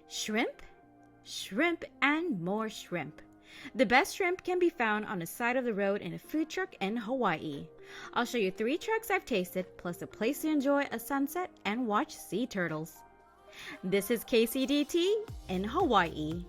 Shrimp, shrimp, and more shrimp. The best shrimp can be found on the side of the road in a food truck in Hawaii. I'll show you 3 trucks I've tasted, plus a place to enjoy a sunset and watch sea turtles. This is KCDT in Hawaii.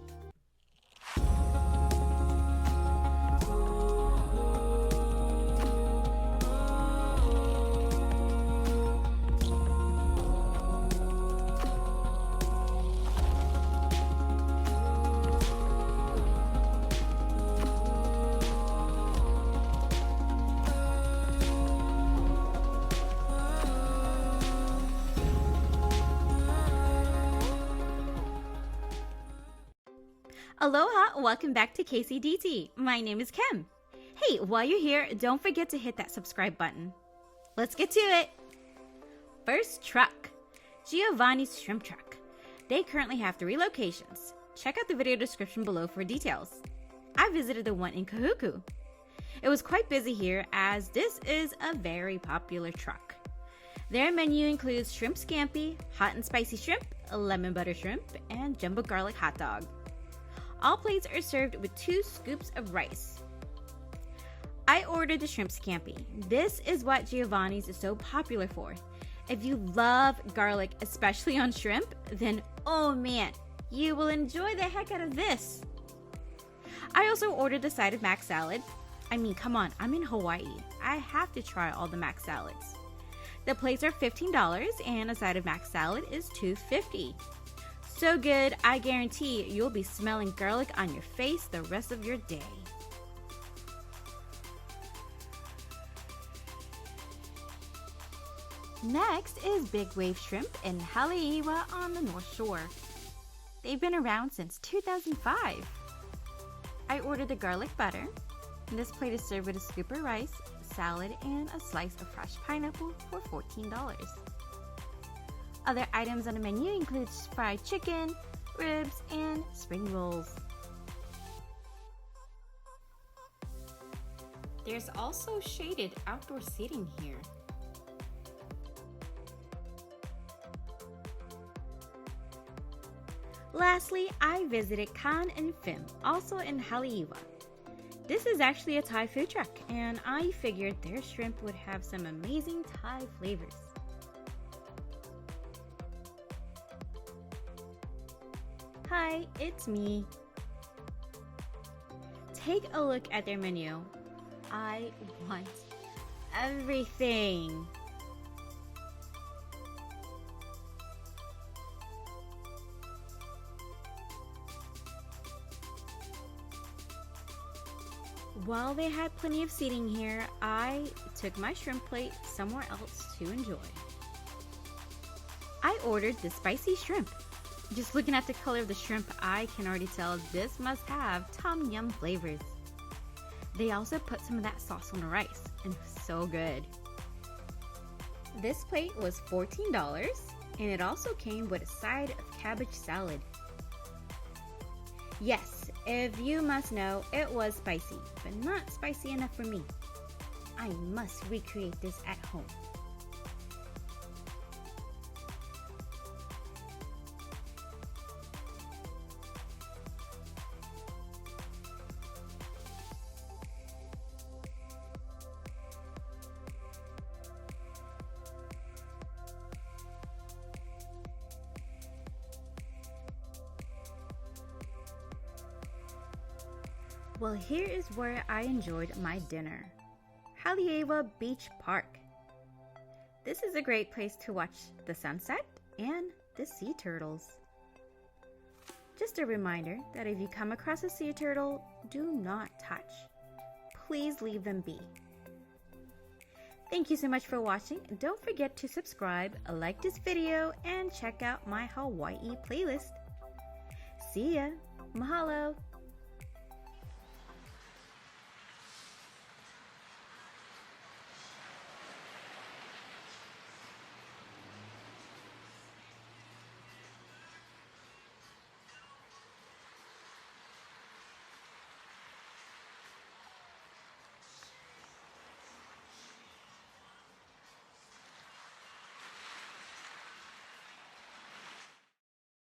Aloha, welcome back to KCDT. My name is Kim. Hey, while you're here, don't forget to hit that subscribe button. Let's get to it. First truck, GIOVANNI'S shrimp truck. They currently have 3 locations. Check out the video description below for details. I visited the one in Kahuku. It was quite busy here as this is a very popular truck. Their menu includes shrimp scampi, hot and spicy shrimp, lemon butter shrimp, and jumbo garlic hot dog. All plates are served with 2 scoops of rice. I ordered the shrimp scampi. This is what GIOVANNI'S is so popular for. If you love garlic, especially on shrimp, then oh man, you will enjoy the heck out of this. I also ordered the side of mac salad. I mean, come on, I'm in Hawaii. I have to try all the mac salads. The plates are $15 and a side of mac salad is $2.50. So good, I guarantee you'll be smelling garlic on your face the rest of your day. Next is big wave shrimp in Halieva on the North Shore. They've been around since 2005. I ordered the garlic butter. This plate is served with a scoop of rice, salad, and a slice of fresh pineapple for $14. Other items on the menu include fried chicken, ribs, and spring rolls. There's also shaded outdoor seating here. Lastly, I visited Kan and PHIM, also in Haleiwa. This is actually a Thai food truck, and I figured their shrimp would have some amazing Thai flavors. Hi, it's me. Take a look at their menu. I want everything. While they had plenty of seating here, I took my shrimp plate somewhere else to enjoy. I ordered the spicy shrimp. Just looking at the color of the shrimp, I can already tell this must have tom yum flavors. They also put some of that sauce on the rice, and it was so good. This plate was $14, and it also came with a side of cabbage salad. Yes, if you must know, it was spicy, but not spicy enough for me. I must recreate this at home. Well, here is where I enjoyed my dinner. Halieva Beach Park. This is a great place to watch the sunset and the sea turtles. Just a reminder that if you come across a sea turtle, do not touch. Please leave them be. Thank you so much for watching. Don't forget to subscribe, like this video, and check out my Hawaii playlist. See ya! Mahalo!